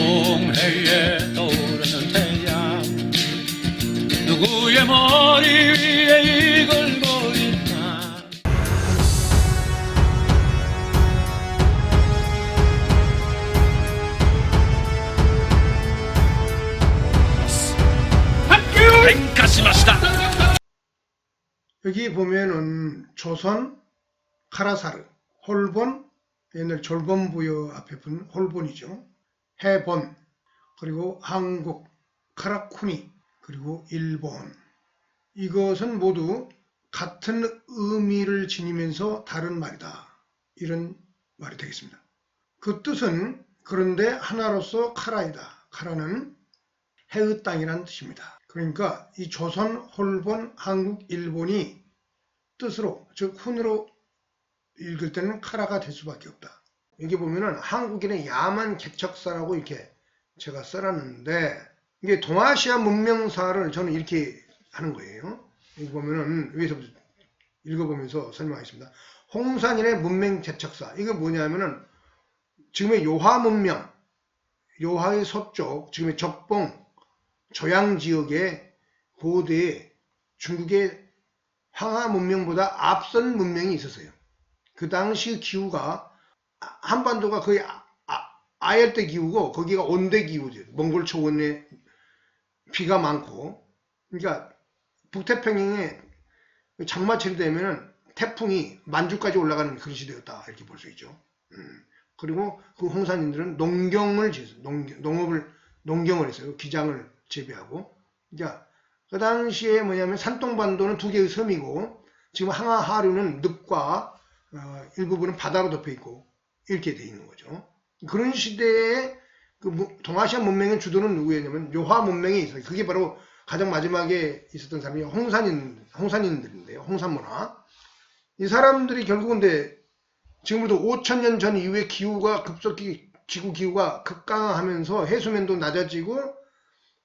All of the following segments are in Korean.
동해에 떠오르는 태양 누구의 머리 위에 이글거릴까. 여기 보면은 조선, 카라사르, 홀본, 옛날 졸본부여 앞에 분 홀본이죠. 해본, 그리고 한국, 카라쿠니, 그리고 일본. 이것은 모두 같은 의미를 지니면서 다른 말이다. 이런 말이 되겠습니다. 그 뜻은 그런데 하나로서 카라이다. 카라는 해의 땅이라는 뜻입니다. 그러니까 이 조선, 홀본, 한국, 일본이 뜻으로, 즉 훈으로 읽을 때는 카라가 될 수밖에 없다. 여기 보면은 한국인의 야만 개척사라고 이렇게 제가 써놨는데, 이게 동아시아 문명사를 저는 이렇게 하는 거예요. 여기 보면은 위에서부터 읽어보면서 설명하겠습니다. 홍산인의 문명 개척사. 이거 뭐냐면은 지금의 요하 문명, 요하의 서쪽, 지금의 적봉, 조양 지역의 고대에 중국의 황하 문명보다 앞선 문명이 있었어요. 그 당시 기후가 한반도가 거의 아열대 기후고 거기가 온대 기후죠. 몽골 초원에 비가 많고, 그러니까 북태평양에 장마철이 되면은 태풍이 만주까지 올라가는 그런 시대였다 이렇게 볼 수 있죠. 그리고 그 홍산인들은 농경을 지었어요. 농경을 했어요. 기장을 재배하고. 그러니까 그 당시에 뭐냐면 산동반도는 두 개의 섬이고 지금 항하 하류는 늪과 일부분은 바다로 덮여 있고 이렇게 돼 있는 거죠. 그런 시대에 그 동아시아 문명의 주도는 누구였냐면 요하 문명이 있어요. 그게 바로 가장 마지막에 있었던 사람이 홍산인들인데요. 홍산문화. 이 사람들이 결국은 지금부터 5,000년 전 이후에 기후가 급속히 지구 기후가 극강하면서 해수면도 낮아지고,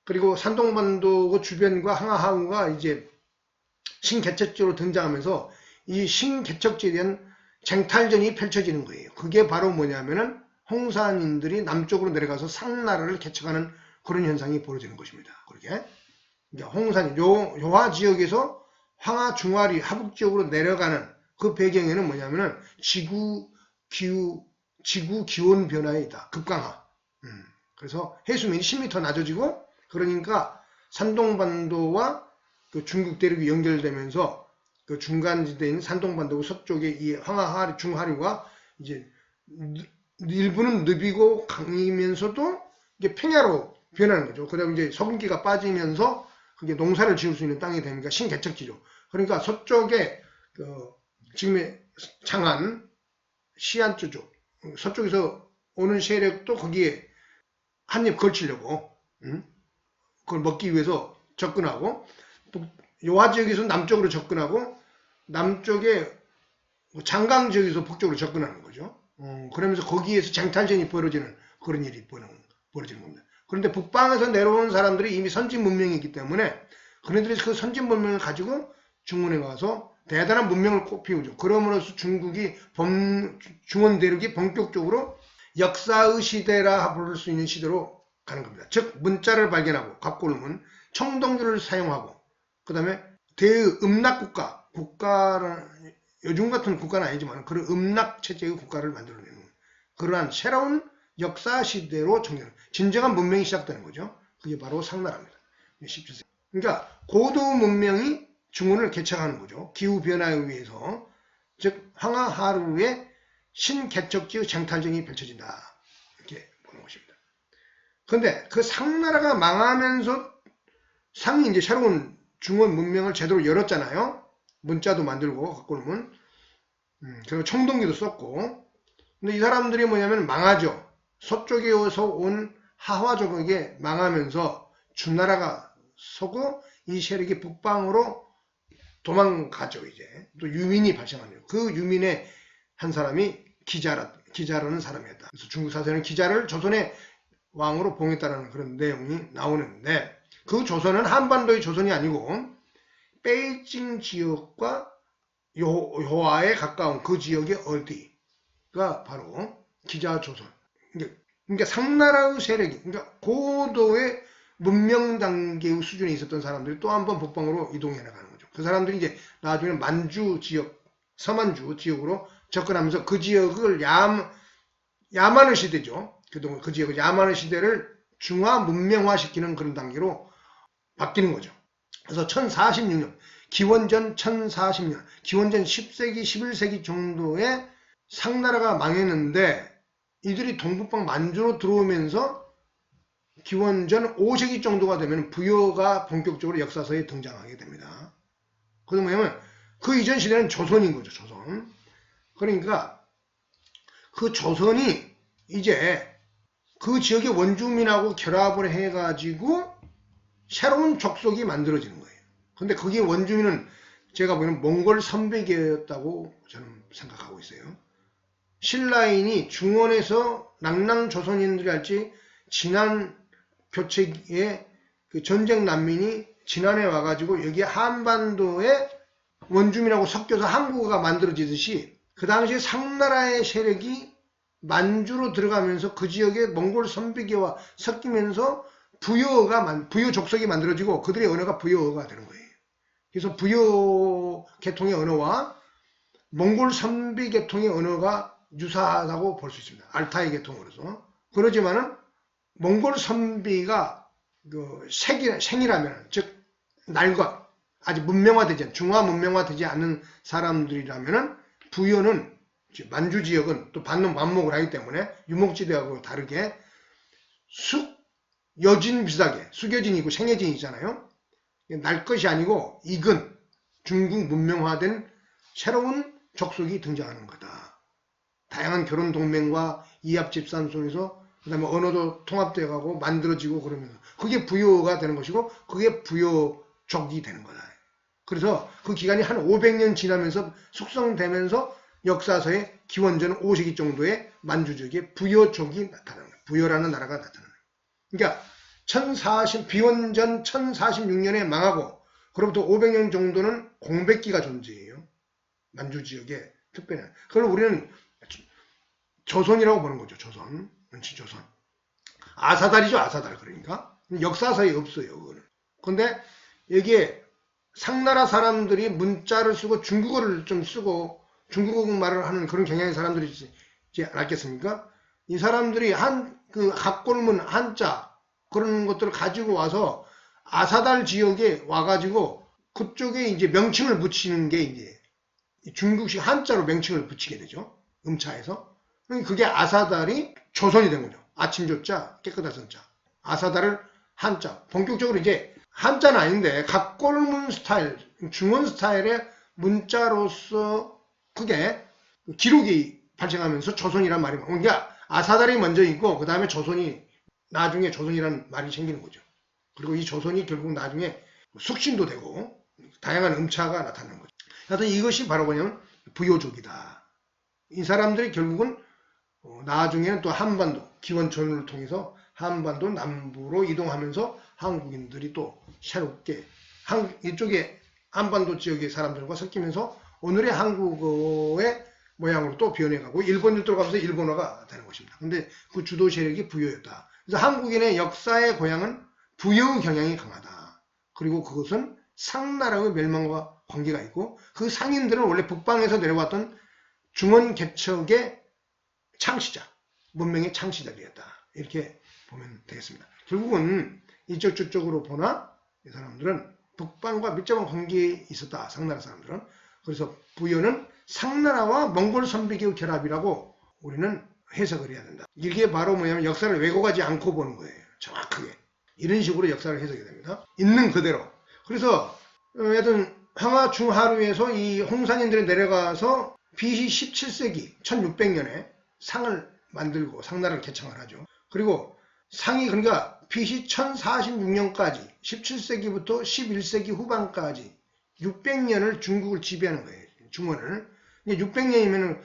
그리고 산동반도 그 주변과 항하하우가 이제 신개척지로 등장하면서 이 신개척지에 대한 쟁탈전이 펼쳐지는 거예요. 그게 바로 뭐냐면은 홍산인들이 남쪽으로 내려가서 상나라를 개척하는 그런 현상이 벌어지는 것입니다. 그렇게. 그러니까 홍산인, 요하 지역에서 황하 중하리 하북 지역으로 내려가는 그 배경에는 뭐냐면은 지구 기온 변화에 있다. 급강하. 그래서 해수면이 10m 낮아지고, 그러니까 산동반도와 그 중국 대륙이 연결되면서 그 중간지대인 산동반도 서쪽에 이 황하 중하류가 이제 일부는 늪이고 강이면서도 이게 평야로 변하는 거죠. 그다음에 이제 석은기가 빠지면서 그게 농사를 지을 수 있는 땅이 되니까 신개척지죠. 그러니까 서쪽에 지금의 창안, 시안 쪽 서쪽에서 오는 세력도 거기에 한입 걸치려고 그걸 먹기 위해서 접근하고, 요하 지역에서 남쪽으로 접근하고, 남쪽에 장강 지역에서 북쪽으로 접근하는 거죠. 그러면서 거기에서 쟁탈전이 벌어지는 그런 일이 벌어지는 겁니다. 그런데 북방에서 내려오는 사람들이 이미 선진 문명이기 때문에 그네들이 그 선진 문명을 가지고 중원에 와서 대단한 문명을 꽃피우죠. 그럼으로써 중국이 중원 대륙이 본격적으로 역사의 시대라 부를 수 있는 시대로 가는 겁니다. 즉 문자를 발견하고 갑골문, 청동기를 사용하고, 그 다음에 국가는 요즘 같은 국가는 아니지만 그런 음락 체제의 국가를 만들어내는 그러한 새로운 역사 시대로 진정한 문명이 시작되는 거죠. 그게 바로 상나라입니다. 17세기. 그러니까 고도 문명이 중원을 개척하는 거죠. 기후 변화에 의해서, 즉 황하하루의 신개척지의 쟁탈전이 펼쳐진다 이렇게 보는 것입니다. 그런데 그 상나라가 망하면서 상이 이제 새로운 중원 문명을 제대로 열었잖아요. 문자도 만들고 갖고는 그리고 청동기도 썼고. 근데 이 사람들이 뭐냐면 망하죠. 서쪽에서 온 하화족에게 망하면서 주나라가 서고 이 세력이 북방으로 도망가죠. 이제 또 유민이 발생하네요. 그 유민의 한 사람이 기자라는 사람이었다. 그래서 중국 사서에는 기자를 조선의 왕으로 봉했다는 그런 내용이 나오는데, 그 조선은 한반도의 조선이 아니고 베이징 지역과 요하에 가까운 그 지역의 어디가 바로 기자 조선. 그러니까 상나라의 세력이, 그러니까 고도의 문명 단계의 수준에 있었던 사람들이 또 한 번 북방으로 이동해 나가는 거죠. 그 사람들이 이제 나중에 만주 지역, 서만주 지역으로 접근하면서 그 지역을 야만의 시대죠. 그동안 그 지역을 야만의 시대를 중화 문명화시키는 그런 단계로 바뀌는 거죠. 그래서 1046년, 기원전 1040년, 기원전 10세기, 11세기 정도에 상나라가 망했는데 이들이 동북방 만주로 들어오면서 기원전 5세기 정도가 되면 부여가 본격적으로 역사서에 등장하게 됩니다. 그게 뭐냐면 그 이전 시대는 조선인 거죠. 조선. 그러니까 그 조선이 이제 그 지역의 원주민하고 결합을 해가지고 새로운 족속이 만들어지는 거예요. 근데 그게 원주민은 제가 보기에는 몽골 선백이었다고 저는 생각하고 있어요. 신라인이 중원에서 낭랑 조선인들이 할지 진안 교체기에 그 전쟁 난민이 진안에 와가지고 여기 한반도에 원주민하고 섞여서 한국어가 만들어지듯이 그 당시에 상나라의 세력이 만주로 들어가면서 그 지역의 몽골 선비계와 섞이면서 부여 족속이 만들어지고 그들의 언어가 부여어가 되는 거예요. 그래서 부여 계통의 언어와 몽골 선비 계통의 언어가 유사하다고 볼 수 있습니다. 알타이 계통으로서. 그러지만은 몽골 선비가 그 생이라면, 즉 날것, 아직 문명화되지 않은, 중화 문명화되지 않는 사람들이라면은 부여는 만주 지역은 또 반농 반목을 하기 때문에 유목지대하고 다르게 여진 비슷하게 숙여진이고 생여진이 있잖아요. 날 것이 아니고 익은 중국 문명화된 새로운 족속이 등장하는 거다. 다양한 결혼 동맹과 이합 집산 속에서 그 다음에 언어도 통합되어 가고 만들어지고 그러면서 그게 부여가 되는 것이고 그게 부여족이 되는 거다. 그래서 그 기간이 한 500년 지나면서 숙성되면서 역사서에 기원전 5세기 정도의 만주 지역에 부여족이 나타나는 거예요. 부여라는 나라가 나타나는 거예요. 그러니까 비원전 1046년에 망하고 그로부터 500년 정도는 공백기가 존재해요. 만주 지역에 특별한. 그걸 우리는 조선이라고 보는 거죠. 조선. 조선. 아사달이죠. 아사달. 그러니까. 역사서에 없어요. 그거는. 근데 여기에 상나라 사람들이 문자를 쓰고 중국어를 좀 쓰고 중국어 말을 하는 그런 경향의 사람들이 있지 않았겠습니까? 이 사람들이 그 각골문 한자 그런 것들을 가지고 와서 아사달 지역에 와가지고 그쪽에 이제 명칭을 붙이는 게 이제 중국식 한자로 명칭을 붙이게 되죠. 음차에서. 그게 아사달이 조선이 된 거죠. 아침조자, 깨끗한 선자. 아사달을 한자. 본격적으로 이제 한자는 아닌데 각골문 스타일, 중원 스타일의 문자로서 그게 기록이 발생하면서 조선이란 말이 그러니까 아사달이 먼저 있고 그 다음에 조선이 나중에 조선이라는 말이 생기는 거죠. 그리고 이 조선이 결국 나중에 숙신도 되고 다양한 음차가 나타나는 거죠. 하여튼 이것이 바로 뭐냐면 부여족이다. 이 사람들이 결국은 나중에는 또 한반도 기원전을 통해서 한반도 남부로 이동하면서 한국인들이 또 새롭게 이쪽에 한반도 지역의 사람들과 섞이면서 오늘의 한국어의 모양으로 또 변해가고 일본으로 들어가면서 일본어가 되는 것입니다. 근데 그 주도 세력이 부여였다. 그래서 한국인의 역사의 고향은 부여의 경향이 강하다. 그리고 그것은 상나라의 멸망과 관계가 있고 그 상인들은 원래 북방에서 내려왔던 중원 개척의 창시자, 문명의 창시자들이었다. 이렇게 보면 되겠습니다. 결국은 이쪽 저쪽으로 보나 이 사람들은 북방과 밀접한 관계에 있었다. 상나라 사람들은. 그래서 부여는 상나라와 몽골 선비계의 결합이라고 우리는 해석을 해야 된다. 이게 바로 뭐냐면 역사를 왜곡하지 않고 보는 거예요. 정확하게. 이런 식으로 역사를 해석이 됩니다. 있는 그대로. 그래서 여튼 황하중하루에서 이 홍산인들이 내려가서 BC 17세기 1600년에 상을 만들고 상나라를 개창을 하죠. 그리고 상이 그러니까 BC 1046년까지 17세기부터 11세기 후반까지 600년을 중국을 지배하는 거예요. 중원을. 600년이면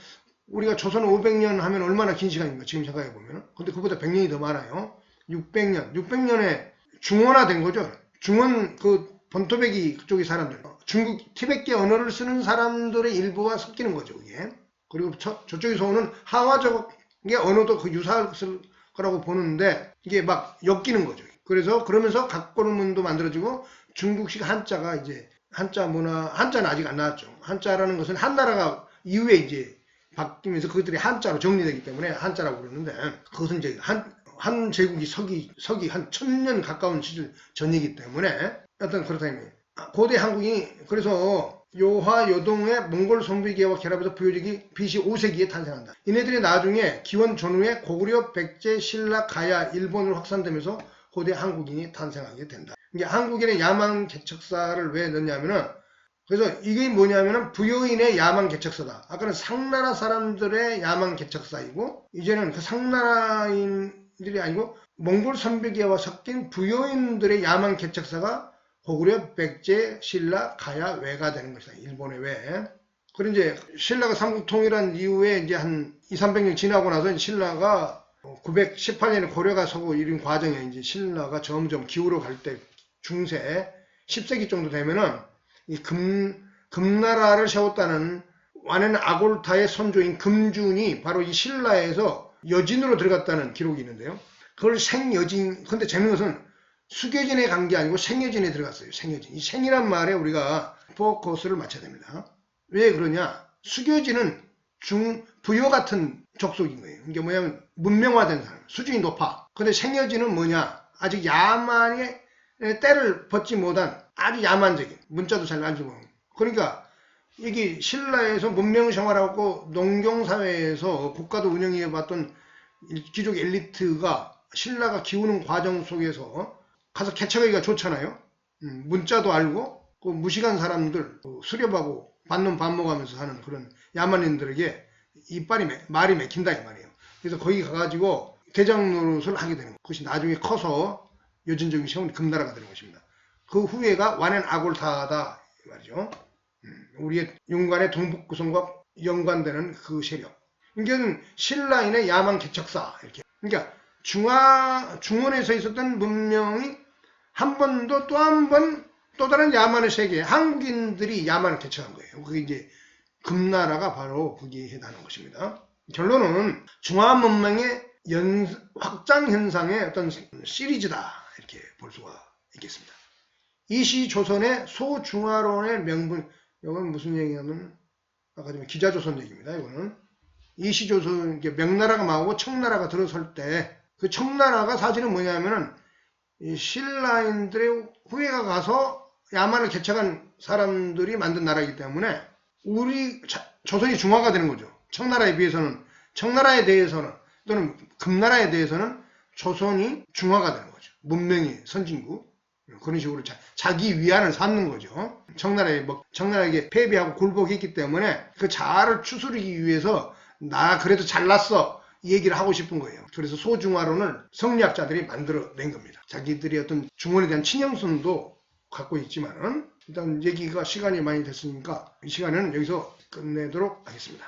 우리가 조선 500년 하면 얼마나 긴 시간입니까? 지금 생각해 보면. 근데 그보다 100년이 더 많아요. 600년에 중원화된 거죠. 중원 그 본토백이 그쪽의 사람들. 중국 티베트 언어를 쓰는 사람들의 일부와 섞이는 거죠. 이게. 그리고 저쪽에서 오는 하와족의 언어도 그 유사할 것을 거라고 보는데 이게 막 엮이는 거죠. 그래서 그러면서 각고문도 만들어지고 중국식 한자가 이제 한자 문화, 한자는 아직 안 나왔죠. 한자라는 것은 한나라가 이후에 이제 바뀌면서 그것들이 한자로 정리되기 때문에 한자라고 그러는데 그것은 이제 한 제국이 서기 한 1000년 가까운 시절 전이기 때문에 어떤 그렇다는 고대 한국이 그래서 요하 요동의 몽골 선비계와 결합해서 부여직이 BC 5세기에 탄생한다. 이네들이 나중에 기원 전후에 고구려, 백제, 신라, 가야, 일본으로 확산되면서 고대 한국인이 탄생하게 된다. 이게 한국인의 야만 개척사를 왜 넣냐면은 그래서 이게 뭐냐면은 부여인의 야만 개척사다. 아까는 상나라 사람들의 야만 개척사이고 이제는 그 상나라인들이 아니고 몽골 선비계와 섞인 부여인들의 야만 개척사가 고구려, 백제, 신라, 가야, 외가 되는 것이다. 일본의 외. 그리고 이제 신라가 삼국 통일한 이후에 이제 한 200~300년 지나고 나서 신라가 918년에 고려가 서고 이런 과정에 이제 신라가 점점 기울어 갈 때 중세 10세기 정도 되면은 이 금나라를 세웠다는 완연 아골타의 선조인 금준이 바로 이 신라에서 여진으로 들어갔다는 기록이 있는데요. 그걸 생여진, 근데 재밌는 것은 수교진에 간 게 아니고 생여진에 들어갔어요. 생여진. 이 생이란 말에 우리가 포커스를 맞춰야 됩니다. 왜 그러냐? 수교진은 부여 같은 족속인 거예요. 이게 뭐냐면 문명화된 사람, 수준이 높아. 근데 생여진은 뭐냐? 아직 야만의 때를 벗지 못한 아주 야만적인, 문자도 잘 안 쓰고. 그러니까 이게 신라에서 문명 생활하고 농경사회에서 국가도 운영해봤던 귀족 엘리트가 신라가 기우는 과정 속에서 가서 개척하기가 좋잖아요. 문자도 알고 그 무식한 사람들 수렵하고 반놈 반목하면서 하는 그런 야만인들에게 말이 맥힌다 이 말이에요. 그래서 거기 가가지고 대장 노릇을 하게 되는 거예요. 그것이 나중에 커서 여진적인 세운 금나라가 되는 것입니다. 그 후회가 완연 아골타다 이 말이죠. 우리의 윤관의 동북구성과 연관되는 그 세력. 이게 신라인의 야만 개척사 이렇게. 그러니까 중원에서 있었던 문명이 한 번도 또 다른 야만의 세계에 한국인들이 야만을 개척한 거예요. 그게 이제 금나라가 바로 거기에 해당하는 것입니다. 결론은 중화 문명의 확장 현상의 어떤 시리즈다 이렇게 볼 수가 있겠습니다. 이시 조선의 소중화론의 명분, 이건 무슨 얘기냐면 아까 좀 기자조선 얘기입니다. 이거는 이시 조선 명나라가 망하고 청나라가 들어설 때 그 청나라가 사실은 뭐냐면은 이 신라인들의 후예가 가서 야만을 개척한 사람들이 만든 나라이기 때문에 우리 조선이 중화가 되는 거죠. 청나라에 대해서는 또는 금나라에 대해서는 조선이 중화가 되는 거죠. 문명의 선진국. 그런 식으로 자기 위안을 삼는 거죠. 청나라에게 패배하고 굴복했기 때문에 그 자아를 추스르기 위해서 나 그래도 잘났어 이 얘기를 하고 싶은 거예요. 그래서 소중화론을 성리학자들이 만들어낸 겁니다. 자기들이 어떤 중원에 대한 친형성도 갖고 있지만은 일단 얘기가 시간이 많이 됐으니까 이 시간은 여기서 끝내도록 하겠습니다.